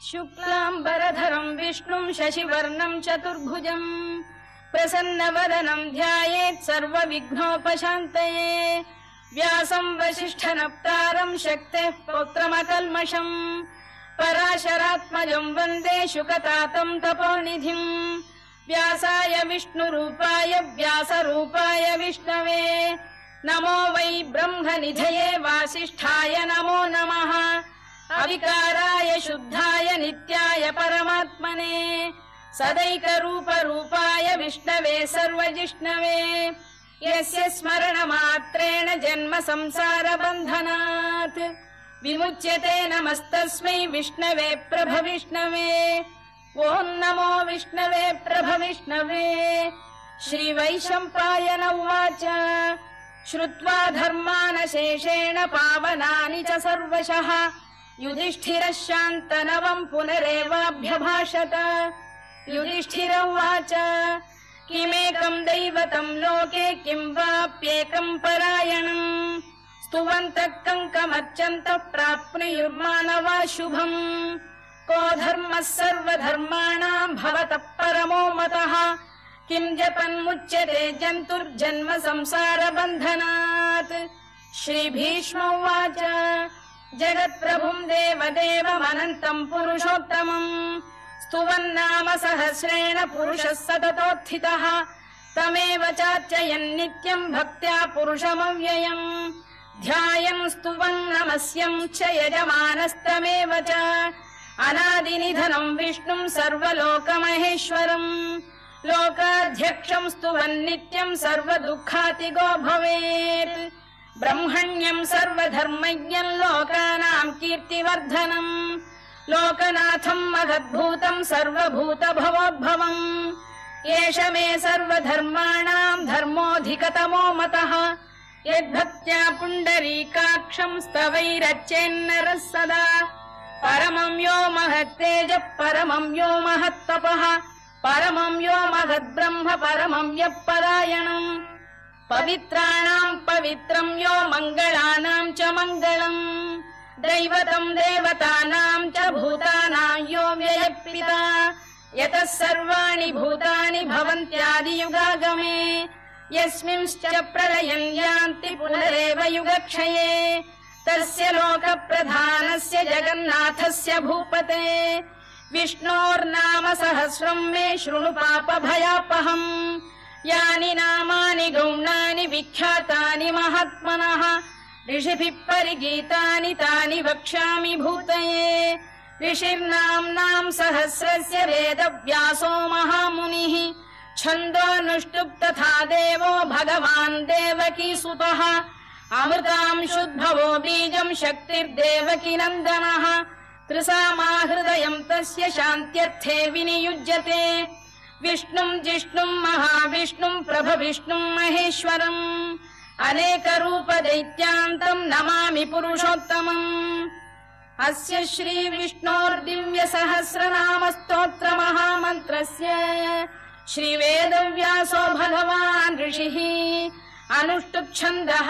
शुक्लांबरधरं विष्णुं शशिवर्णं चतुर्भुजं प्रसन्नवदनं ध्यायेत् सर्वविघ्नोपशान्तये। व्यासं वसिष्ठनप्तारं शक्तेः पौत्रमकल्मषं पराशरात्मजं वन्दे शुकतातं तपोनिधिं। व्यासाय विष्णुरूपाय व्यासरूपाय विष्णवे नमो वै ब्रह्मनिधये वासिष्ठाय नमो नमः। अविकाराय शुद्धाय नित्याय परमात्मने सदैकरूपरूपाय विष्णवे सर्वजिष्णवे यस्य स्मरणमात्रेण जन्म संसारबन्धनात् विमुच्यते नमस्तस्मै विष्णवे प्रभविष्णवे। ॐ नमो विष्णवे प्रभविष्णवे। श्रीवैशम्पायन उवाच श्रुत्वा धर्मानशेषेण पावनानि च सर्वशः युधिष्ठिरः शान्तनवम् पुनरेवाभ्यभाषत। युधिष्ठिर उवाच किमेकं दैवतं लोके किं वाप्येकं परायणम् स्तुवन्तः कङ्कमर्चन्तः प्राप्नुयुर्मानवा शुभम्। को धर्मः सर्वधर्माणां भवतः परमो मतः किं जपन्मुच्यते जन्तुर्जन्म संसारबन्धनात्। श्रीभीष्म उवाच जगत्प्रभुं देवदेवमनन्तं पुरुषोत्तमम् स्तुवन्नाम सहस्रेण पुरुषः सततोत्थितः तमेव चार्चयन् नित्यं भक्त्या पुरुषमव्ययम् ध्यायन् स्तुवन् नमस्यं च यजमानस्तमेव च अनादिनिधनं विष्णुं सर्वलोकमहेश्वरम् लोकाध्यक्षं स्तुवन् नित्यं सर्वदुःखातिगो भवेत्। ब्रह्मण्यं सर्वधर्मज्ञं लोकानां कीर्तिवर्धनम् लोकनाथं महद्भूतं सर्वभूतभवोद्भवम् एष मे सर्वधर्माणां धर्मोऽधिकतमो मतः यद्भक्त्या पुण्डरीकाक्षं स्तवैरच्चेन्नरः सदा परमं यो महत्तेजः परमं यो महत्तपः परमं यो महद्ब्रह्म परमं यः परायणम् पवित्राणां पवित्रं यो मङ्गलानां च मङ्गलम् दैवतं देवतानां च भूतानां यो व्ययपिता यतः सर्वाणि भूतानि भवन्त्यादियुगागमे यस्मिंश्च प्रलयं यान्ति पुनरेव युगक्षये तस्य लोकप्रधानस्य जगन्नाथस्य भूपते विष्णोर्नाम सहस्रं मे शृणु पापभयापहम् यानि नामानि गौणानि विख्यातानि महात्मनः ऋषिभिः परिगीतानि तानि वक्ष्यामि भूतये। ऋषिर्नाम्नां सहस्रस्य वेदव्यासो महामुनिः छन्दोऽनुष्टुप् तथा देवो भगवान् देवकीसुतः अमृतांशुद्भवो बीजं शक्तिर्देवकी नन्दनः त्रिसामाहृदयं तस्य शान्त्यर्थे विनियुज्यते विष्णुं जिष्णुं महाविष्णुं प्रभविष्णुं महेश्वरम् अनेकरूपदैत्यान्तं नमामि पुरुषोत्तमम्। अस्य श्रीविष्णोर्दिव्यसहस्रनामस्तोत्रमहामन्त्रस्य श्रीवेदव्यासो भगवान् ऋषिः अनुष्टुप्छन्दः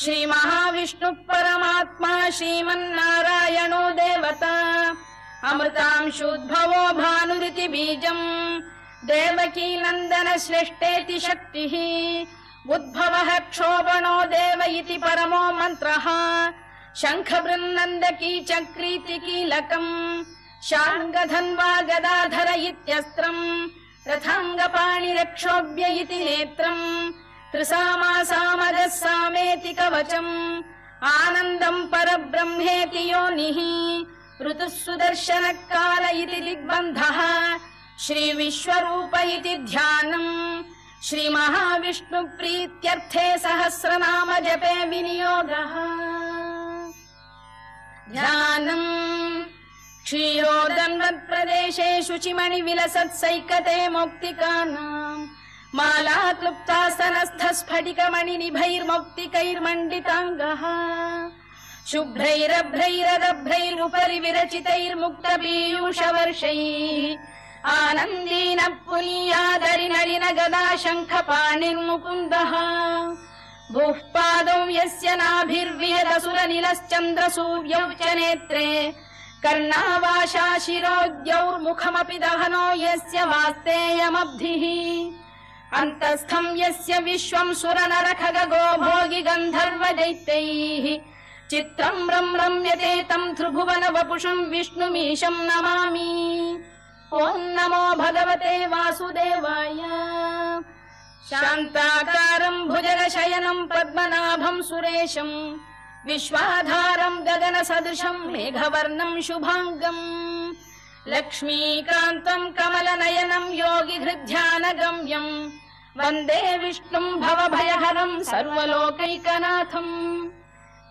श्रीमहाविष्णुः परमात्मा श्रीमन्नारायणो देवता अमृतांशुद्भवो भानुरिति बीजम् देवकी नन्दन श्रेष्ठेति शक्तिः उद्भवः क्षोभणो देव इति परमो मन्त्रः शङ्खबृन्नन्दकी चक्रीति कीलकम् शार्ङ्गधन्वा गदाधर इत्यस्त्रम् रथाङ्गपाणिरक्षोभ्य इति नेत्रम् त्रिसामासामजः सामेति कवचम् आनन्दम् परब्रह्मेति योनिः ऋतुः सुदर्शनकाल इति दिग्बन्धः श्रीविश्वरूप इति ध्यानम् श्रीमहाविष्णुप्रीत्यर्थे सहस्रनाम जपे विनियोगः। ध्यानम् क्षीरोदन्वत्प्रदेशे शुचिमणिविलसत्सैकते मौक्तिकानाम् माला क्लुप्तास्तनस्थस्फटिकमणिनिभैर्मौक्तिकैर्मण्डिताङ्गः शुभ्रैरभ्रैरदभ्रैरुपरि विरचितैर्मुक्तपीयूषवर्षैः आनन्दीन पुनीयादरि नलिन गदा शङ्खपाणिर्मुकुन्दः भूः पादौ यस्य नाभिर्विहदसुरनिलश्चन्द्रसूर्यौ च नेत्रे कर्णावाशा शिरोद्यौर्मुखमपि दहनो यस्य वास्तेयमब्धिः अन्तस्थं यस्य विश्वं सुरनरखगो भोगि गन्धर्व दैत्यैः चित्रं रम्यते तं त्रिभुवन वपुषं विष्णुमीशं नमामि। ॐ नमो भगवते वासुदेवाय। शान्ताकारं भुजगशयनं पद्मनाभं सुरेशं विश्वाधारं गगनसदृशं मेघवर्णं शुभाङ्गम् लक्ष्मीकान्तं कमलनयनं योगिहृद्ध्यानगम्यं वन्दे विष्णुं भवभयहरं सर्वलोकैकनाथम्।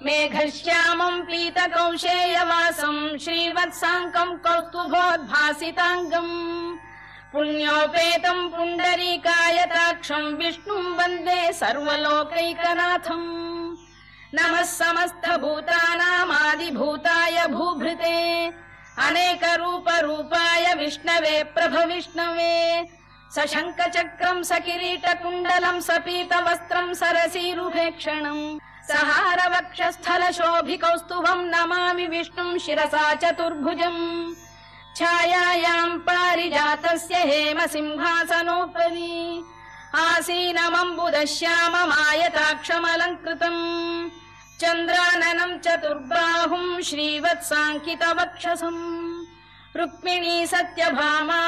मेघश्यामं पीतकौशेयवासं श्रीवत्साङ्कं कौस्तुभोद्भासिताङ्गम् पुण्योपेतं पुण्डरीकायताक्षं विष्णुं वन्दे सर्वलोकैकनाथम्। नमः समस्तभूतानामादिभूताय भूभृते अनेकरूपरूपाय विष्णवे प्रभविष्णवे सशङ्खचक्रं सकिरीटकुण्डलं सपीतवस्त्रं सरसीरुभेक्षणम् सहारवक्षस्थलशोभिकौस्तुभं नमामि विष्णुं शिरसा चतुर्भुजम्। छायायां पारिजातस्य हेमसिंहासनोपरि आसीनमम्बुदश्याममायताक्षमलङ्कृतम् चन्द्राननं चतुर्बाहुं श्रीवत्साङ्कितवक्षसम् रुक्मिणी सत्यभामा